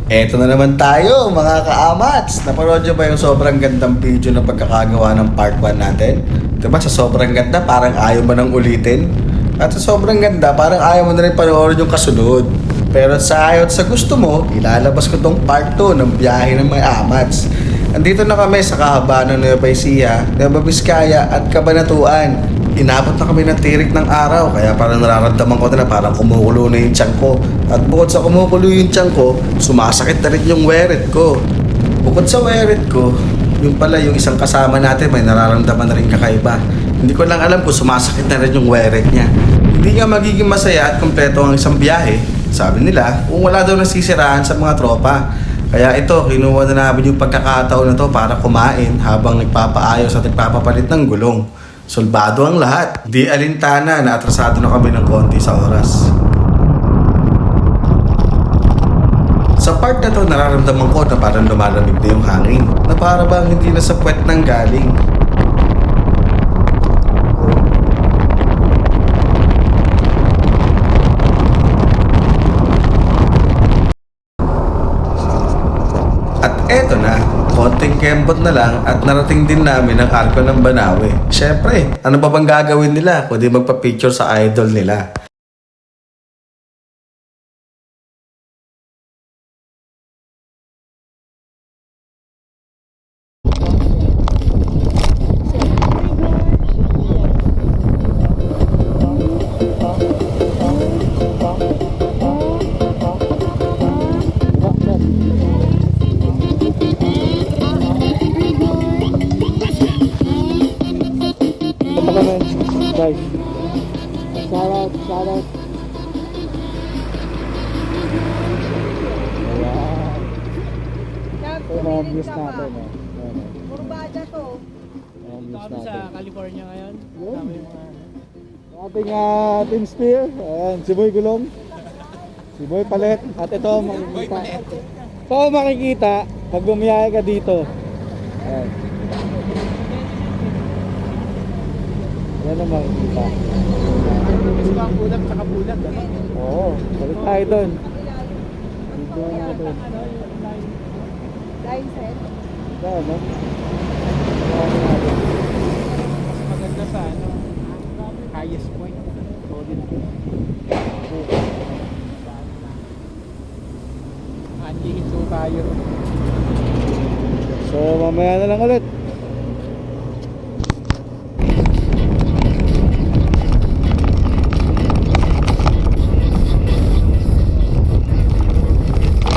Eto na naman tayo mga kaamats. Napanood nyo ba yung sobrang gandang video na pagkakagawa ng part 1 natin? Diba sa sobrang ganda parang ayaw mo nang ulitin? At sa sobrang ganda parang ayaw mo na rin panoorin yung kasunod. Pero sa ayaw at sa gusto mo, ilalabas ko tong part 2 ng biyahe ng mga amats. Andito na kami sa kahabaan ng Nueva Ecija, Nueva Vizcaya at Cabanatuan. Inabot na kami ng tirik ng araw, kaya parang nararamdaman ko na parang kumukulo na yung tiyan ko. At bukod sa kumukulo yung tiyan ko, sumasakit na rin yung weret ko. Bukod sa weret ko, yung pala yung isang kasama natin may nararamdaman na rin kakaiba. Hindi ko lang alam kung sumasakit na rin yung weret niya. Hindi nga magiging masaya at kompleto ang isang biyahe, sabi nila, kung wala daw nasisiraan sa mga tropa. Kaya ito, kinuha na namin yung pagkakataon na to para kumain habang nagpapaayos at nagpapapalit ng gulong. Solbado ang lahat. Di alintana na atrasado na kami ng konti sa oras. Sa part na to, nararamdaman ko na parang lumalamig na yung hangin. Na para bang hindi na sa puwet nang galing. At eto na, konting kembot na lang at narating din namin ang arko ng Banawe. Syempre, ano ba bang gagawin nila kundi magpa-picture sa idol nila? Guys, shout out. Ayan. Ito yung mga views natin. Puro baja to. Mga views Kami sa natin. California ngayon. Yun. Kami yung mga Ating team steer. Ayan, si Boy Gulong. Si Boy Palet. At ito makikita. Ito makikita pag bumiyahe ka dito. Ayan. Yan ang makikita. gusto ang bulag tsaka bulag. Oo, balik tayo doon. Dito na doon. Line set. Dahil, no? Mas maganda sa highest point. Andihin so tayo. So, mamaya na lang ulit.